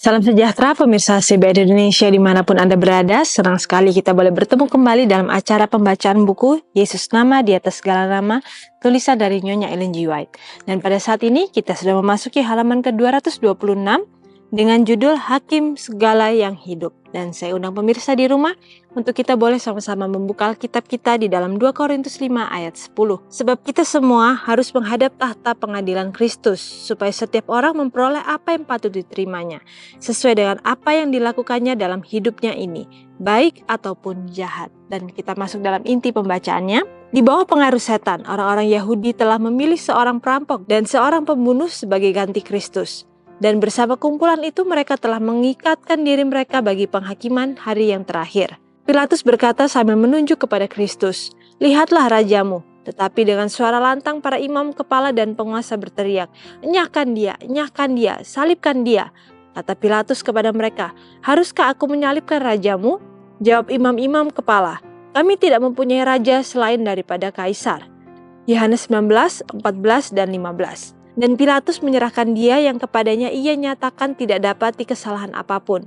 Salam sejahtera pemirsa CBN Indonesia dimanapun Anda berada. Senang sekali kita boleh bertemu kembali dalam acara pembacaan buku Yesus Nama di Atas Segala Nama, tulisan dari Nyonya Ellen G. White. Dan pada saat ini kita sudah memasuki halaman ke-226 dengan judul Hakim Segala yang Hidup. Dan saya undang pemirsa di rumah untuk kita boleh sama-sama membuka Alkitab kita di dalam 2 Korintus 5 ayat 10. Sebab kita semua harus menghadap tahta pengadilan Kristus, supaya setiap orang memperoleh apa yang patut diterimanya, sesuai dengan apa yang dilakukannya dalam hidupnya ini, baik ataupun jahat. Dan kita masuk dalam inti pembacaannya. Di bawah pengaruh setan, orang-orang Yahudi telah memilih seorang perampok dan seorang pembunuh sebagai ganti Kristus. Dan bersama kumpulan itu mereka telah mengikatkan diri mereka bagi penghakiman hari yang terakhir. Pilatus berkata sambil menunjuk kepada Kristus, "Lihatlah rajamu." Tetapi dengan suara lantang para imam kepala dan penguasa berteriak, "Enyahkan dia, enyahkan dia, salibkan dia." Kata Pilatus kepada mereka, "Haruskah aku menyalibkan rajamu?" Jawab imam-imam kepala, "Kami tidak mempunyai raja selain daripada Kaisar." Yohanes 19, 14 dan 15. Dan Pilatus menyerahkan dia yang kepadanya ia nyatakan tidak dapati kesalahan apapun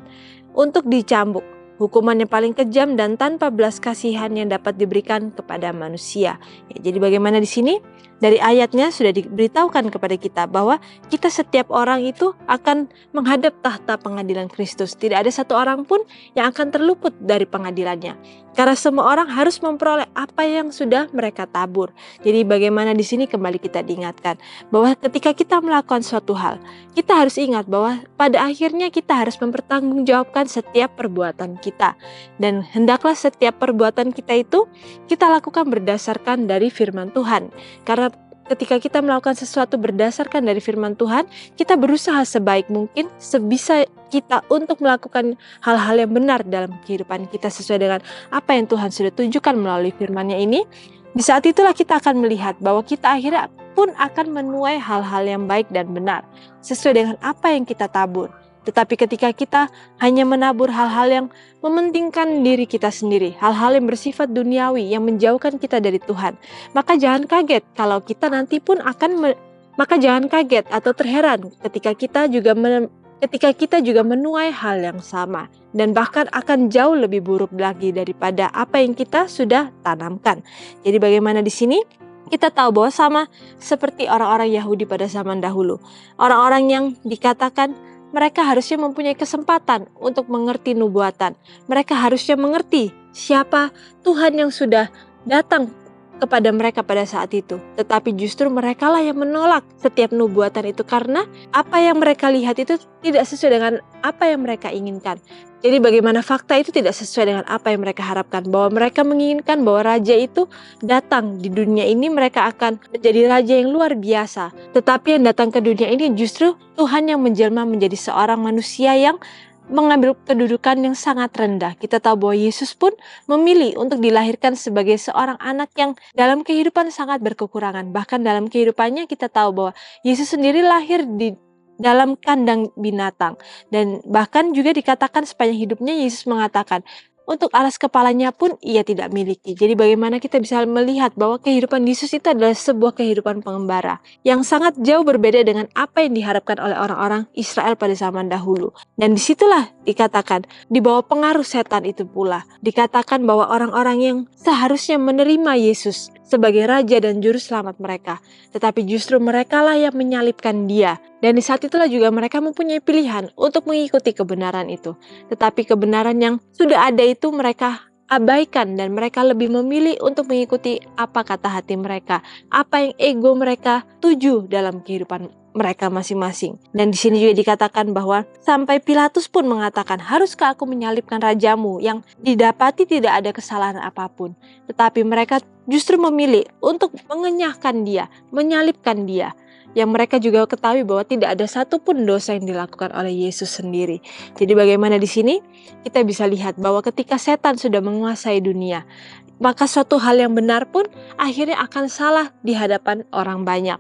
untuk dicambuk, hukuman yang paling kejam dan tanpa belas kasihan yang dapat diberikan kepada manusia. Ya, jadi bagaimana di sini? Dari ayatnya sudah diberitahukan kepada kita bahwa kita setiap orang itu akan menghadap tahta pengadilan Kristus. Tidak ada satu orang pun yang akan terluput dari pengadilannya. Karena semua orang harus memperoleh apa yang sudah mereka tabur. Jadi bagaimana di sini kembali kita diingatkan bahwa ketika kita melakukan suatu hal, kita harus ingat bahwa pada akhirnya kita harus mempertanggungjawabkan setiap perbuatan kita. Dan hendaklah setiap perbuatan kita itu kita lakukan berdasarkan dari firman Tuhan. Karena ketika kita melakukan sesuatu berdasarkan dari firman Tuhan, kita berusaha sebaik mungkin, sebisa kita untuk melakukan hal-hal yang benar dalam kehidupan kita sesuai dengan apa yang Tuhan sudah tunjukkan melalui firman-Nya ini. Di saat itulah kita akan melihat bahwa kita akhirnya pun akan menuai hal-hal yang baik dan benar sesuai dengan apa yang kita tabur. Tetapi ketika kita hanya menabur hal-hal yang mementingkan diri kita sendiri, hal-hal yang bersifat duniawi yang menjauhkan kita dari Tuhan, maka jangan kaget kalau kita nanti pun maka jangan kaget atau terheran ketika kita juga menuai hal yang sama dan bahkan akan jauh lebih buruk lagi daripada apa yang kita sudah tanamkan. Jadi bagaimana di sini? Kita tahu bahwa sama seperti orang-orang Yahudi pada zaman dahulu, orang-orang yang dikatakan mereka harusnya mempunyai kesempatan untuk mengerti nubuatan. Mereka harusnya mengerti siapa Tuhan yang sudah datang kepada mereka pada saat itu. Tetapi justru merekalah yang menolak setiap nubuatan itu karena apa yang mereka lihat itu tidak sesuai dengan apa yang mereka inginkan. Jadi bagaimana fakta itu tidak sesuai dengan apa yang mereka harapkan. Bahwa mereka menginginkan bahwa raja itu datang di dunia ini, mereka akan menjadi raja yang luar biasa. Tetapi yang datang ke dunia ini justru Tuhan yang menjelma menjadi seorang manusia yang mengambil kedudukan yang sangat rendah. Kita tahu bahwa Yesus pun memilih untuk dilahirkan sebagai seorang anak yang dalam kehidupan sangat berkekurangan. Bahkan dalam kehidupannya kita tahu bahwa Yesus sendiri lahir di dalam kandang binatang. Dan bahkan juga dikatakan sepanjang hidupnya Yesus mengatakan, untuk alas kepalanya pun ia tidak miliki. Jadi bagaimana kita bisa melihat bahwa kehidupan Yesus itu adalah sebuah kehidupan pengembara yang sangat jauh berbeda dengan apa yang diharapkan oleh orang-orang Israel pada zaman dahulu. Dan disitulah dikatakan di bawah pengaruh setan itu pula dikatakan bahwa orang-orang yang seharusnya menerima Yesus sebagai raja dan juru selamat mereka, tetapi justru merekalah yang menyalibkan dia. Dan di saat itulah juga mereka mempunyai pilihan untuk mengikuti kebenaran itu. Tetapi kebenaran yang sudah ada itu mereka abaikan dan mereka lebih memilih untuk mengikuti apa kata hati mereka, apa yang ego mereka tuju dalam kehidupan mereka masing-masing. Dan di sini juga dikatakan bahwa sampai Pilatus pun mengatakan, "Haruskah aku menyalibkan rajamu yang didapati tidak ada kesalahan apapun?" Tetapi mereka justru memilih untuk mengenyahkan dia, menyalibkan dia. Yang mereka juga ketahui bahwa tidak ada satupun dosa yang dilakukan oleh Yesus sendiri. Jadi bagaimana di sini? Kita bisa lihat bahwa ketika setan sudah menguasai dunia, maka suatu hal yang benar pun akhirnya akan salah di hadapan orang banyak.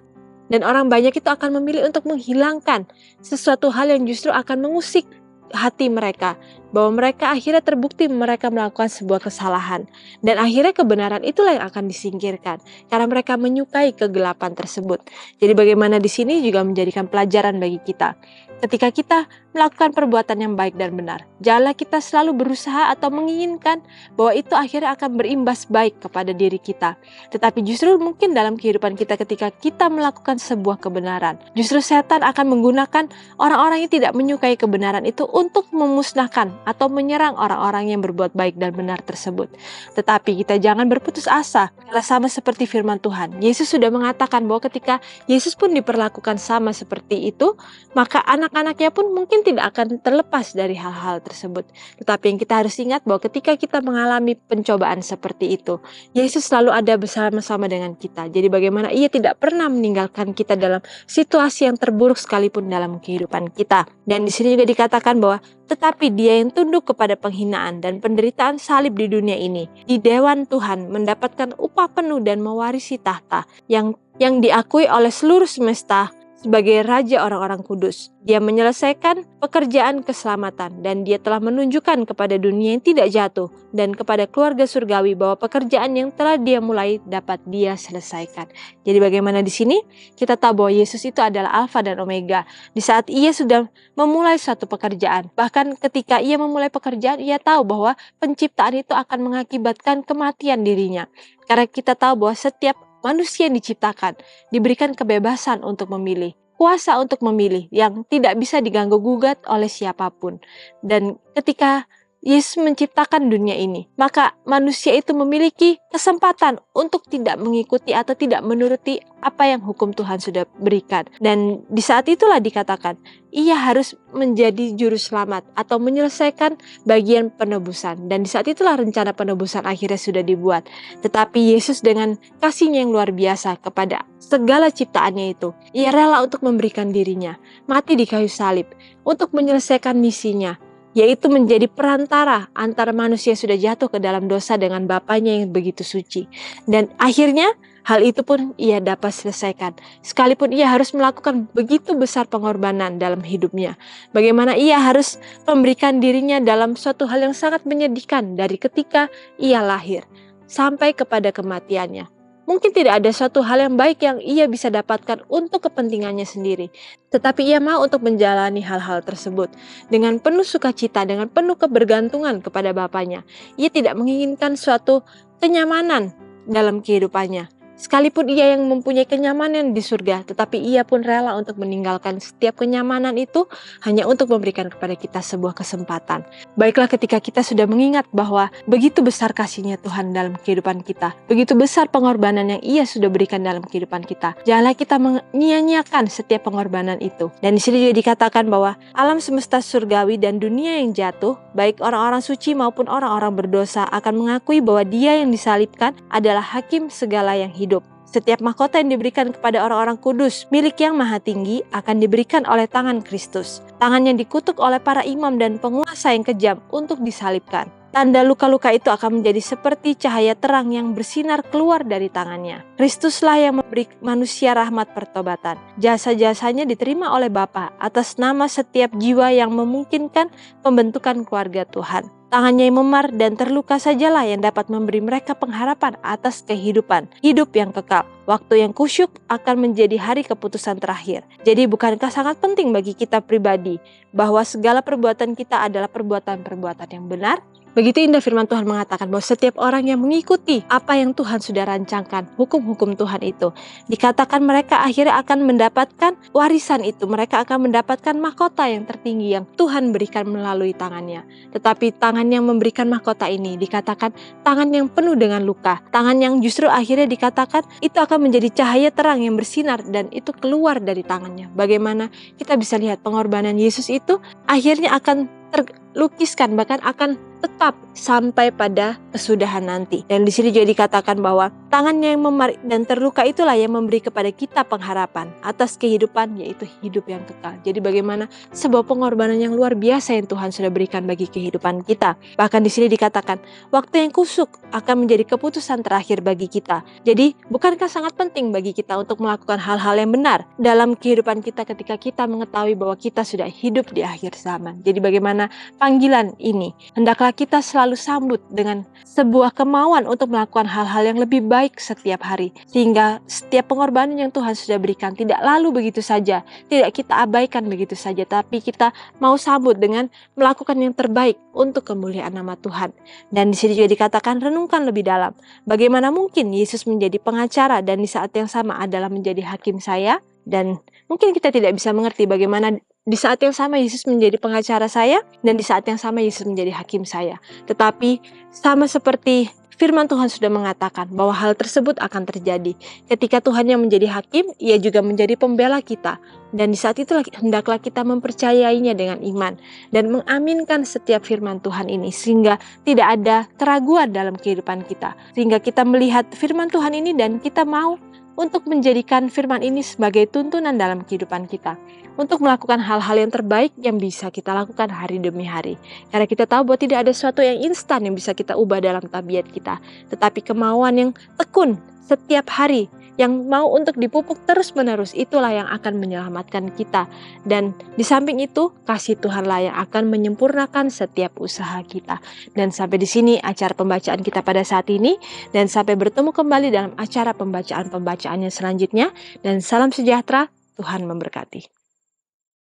Dan orang banyak itu akan memilih untuk menghilangkan sesuatu hal yang justru akan mengusik hati mereka, bahwa mereka akhirnya terbukti mereka melakukan sebuah kesalahan, dan akhirnya kebenaran itulah yang akan disingkirkan karena mereka menyukai kegelapan tersebut. Jadi bagaimana di sini juga menjadikan pelajaran bagi kita Ketika kita melakukan perbuatan yang baik dan benar, janganlah kita selalu berusaha atau menginginkan bahwa itu akhirnya akan berimbas baik kepada diri kita. Tetapi justru mungkin dalam kehidupan kita ketika kita melakukan sebuah kebenaran, justru setan akan menggunakan orang-orang yang tidak menyukai kebenaran itu untuk memusnahkan atau menyerang orang-orang yang berbuat baik dan benar tersebut. Tetapi kita jangan berputus asa, karena sama seperti firman Tuhan, Yesus sudah mengatakan bahwa ketika Yesus pun diperlakukan sama seperti itu, maka anak-anaknya pun mungkin tidak akan terlepas dari hal-hal tersebut. Tetapi yang kita harus ingat bahwa ketika kita mengalami pencobaan seperti itu, Yesus selalu ada bersama-sama dengan kita. Jadi bagaimana Ia tidak pernah meninggalkan kita dalam situasi yang terburuk sekalipun dalam kehidupan kita. Dan di sini juga dikatakan bahwa tetapi dia yang tunduk kepada penghinaan dan penderitaan salib di dunia ini, di dewan Tuhan mendapatkan upah penuh dan mewarisi tahta yang diakui oleh seluruh semesta sebagai Raja orang-orang kudus. Dia menyelesaikan pekerjaan keselamatan dan dia telah menunjukkan kepada dunia yang tidak jatuh dan kepada keluarga surgawi bahwa pekerjaan yang telah dia mulai dapat dia selesaikan. Jadi bagaimana di sini? Kita tahu bahwa Yesus itu adalah Alfa dan Omega. Di saat ia sudah memulai suatu pekerjaan, bahkan ketika ia memulai pekerjaan, ia tahu bahwa penciptaan itu akan mengakibatkan kematian dirinya. Karena kita tahu bahwa setiap manusia yang diciptakan diberikan kebebasan untuk memilih, kuasa untuk memilih yang tidak bisa diganggu-gugat oleh siapapun. Dan ketika Yesus menciptakan dunia ini, maka manusia itu memiliki kesempatan untuk tidak mengikuti atau tidak menuruti apa yang hukum Tuhan sudah berikan. Dan di saat itulah dikatakan, ia harus menjadi juru selamat atau menyelesaikan bagian penebusan. Dan di saat itulah rencana penebusan akhirnya sudah dibuat. Tetapi Yesus dengan kasihnya yang luar biasa kepada segala ciptaannya itu, ia rela untuk memberikan dirinya, mati di kayu salib, untuk menyelesaikan misinya, yaitu menjadi perantara antara manusia yang sudah jatuh ke dalam dosa dengan Bapanya yang begitu suci. Dan akhirnya hal itu pun ia dapat selesaikan. Sekalipun ia harus melakukan begitu besar pengorbanan dalam hidupnya. Bagaimana ia harus memberikan dirinya dalam suatu hal yang sangat menyedihkan dari ketika ia lahir sampai kepada kematiannya. Mungkin tidak ada suatu hal yang baik yang ia bisa dapatkan untuk kepentingannya sendiri. Tetapi ia mau untuk menjalani hal-hal tersebut dengan penuh sukacita, dengan penuh kebergantungan kepada Bapanya. Ia tidak menginginkan suatu kenyamanan dalam kehidupannya. Sekalipun ia yang mempunyai kenyamanan di surga, tetapi ia pun rela untuk meninggalkan setiap kenyamanan itu hanya untuk memberikan kepada kita sebuah kesempatan. Baiklah, ketika kita sudah mengingat bahwa begitu besar kasih-Nya Tuhan dalam kehidupan kita, begitu besar pengorbanan yang ia sudah berikan dalam kehidupan kita, janganlah kita menyia-nyiakan setiap pengorbanan itu. Dan di sini juga dikatakan bahwa alam semesta surgawi dan dunia yang jatuh, baik orang-orang suci maupun orang-orang berdosa, akan mengakui bahwa Dia yang disalibkan adalah hakim segala yang hidup. Setiap mahkota yang diberikan kepada orang-orang kudus, milik yang maha tinggi, akan diberikan oleh tangan Kristus. Tangan yang dikutuk oleh para imam dan penguasa yang kejam untuk disalibkan. Tanda luka-luka itu akan menjadi seperti cahaya terang yang bersinar keluar dari tangannya. Kristuslah yang memberi manusia rahmat pertobatan. Jasa-jasanya diterima oleh Bapa atas nama setiap jiwa yang memungkinkan pembentukan keluarga Tuhan. Tangannya yang memar dan terluka sajalah yang dapat memberi mereka pengharapan atas kehidupan, hidup yang kekal. Waktu yang kusyuk akan menjadi hari keputusan terakhir. Jadi bukankah sangat penting bagi kita pribadi bahwa segala perbuatan kita adalah perbuatan-perbuatan yang benar? Begitu indah firman Tuhan mengatakan bahwa setiap orang yang mengikuti apa yang Tuhan sudah rancangkan, hukum-hukum Tuhan itu, dikatakan mereka akhirnya akan mendapatkan warisan itu. Mereka akan mendapatkan mahkota yang tertinggi yang Tuhan berikan melalui tangannya. Tetapi tangan yang memberikan mahkota ini dikatakan tangan yang penuh dengan luka. Tangan yang justru akhirnya dikatakan itu akan menjadi cahaya terang yang bersinar dan itu keluar dari tangannya. Bagaimana kita bisa lihat pengorbanan Yesus itu akhirnya akan terlukiskan, bahkan akan tetap sampai pada kesudahan nanti. Dan di sini juga dikatakan bahwa tangannya yang memar dan terluka itulah yang memberi kepada kita pengharapan atas kehidupan, yaitu hidup yang kekal. Jadi bagaimana sebuah pengorbanan yang luar biasa yang Tuhan sudah berikan bagi kehidupan kita. Bahkan di sini dikatakan waktu yang kusuk akan menjadi keputusan terakhir bagi kita. Jadi bukankah sangat penting bagi kita untuk melakukan hal-hal yang benar dalam kehidupan kita ketika kita mengetahui bahwa kita sudah hidup di akhir zaman. Jadi bagaimana panggilan ini hendaklah kita selalu sambut dengan sebuah kemauan untuk melakukan hal-hal yang lebih baik terbaik setiap hari. Sehingga setiap pengorbanan yang Tuhan sudah berikan tidak lalu begitu saja, tidak kita abaikan begitu saja, tapi kita mau sambut dengan melakukan yang terbaik untuk kemuliaan nama Tuhan. Dan di sini juga dikatakan renungkan lebih dalam. Bagaimana mungkin Yesus menjadi pengacara dan di saat yang sama adalah menjadi hakim saya? Dan mungkin kita tidak bisa mengerti bagaimana di saat yang sama Yesus menjadi pengacara saya dan di saat yang sama Yesus menjadi hakim saya. Tetapi sama seperti firman Tuhan sudah mengatakan bahwa hal tersebut akan terjadi. Ketika Tuhan yang menjadi hakim, Ia juga menjadi pembela kita. Dan di saat itulah hendaklah kita mempercayainya dengan iman dan mengaminkan setiap firman Tuhan ini sehingga tidak ada keraguan dalam kehidupan kita. Sehingga kita melihat firman Tuhan ini dan kita mau untuk menjadikan firman ini sebagai tuntunan dalam kehidupan kita. Untuk melakukan hal-hal yang terbaik yang bisa kita lakukan hari demi hari. Karena kita tahu bahwa tidak ada sesuatu yang instan yang bisa kita ubah dalam tabiat kita. Tetapi kemauan yang tekun setiap hari, yang mau untuk dipupuk terus-menerus, itulah yang akan menyelamatkan kita. Dan di samping itu, kasih Tuhanlah yang akan menyempurnakan setiap usaha kita. Dan sampai di sini acara pembacaan kita pada saat ini. Dan sampai bertemu kembali dalam acara pembacaan-pembacaannya selanjutnya. Dan salam sejahtera, Tuhan memberkati.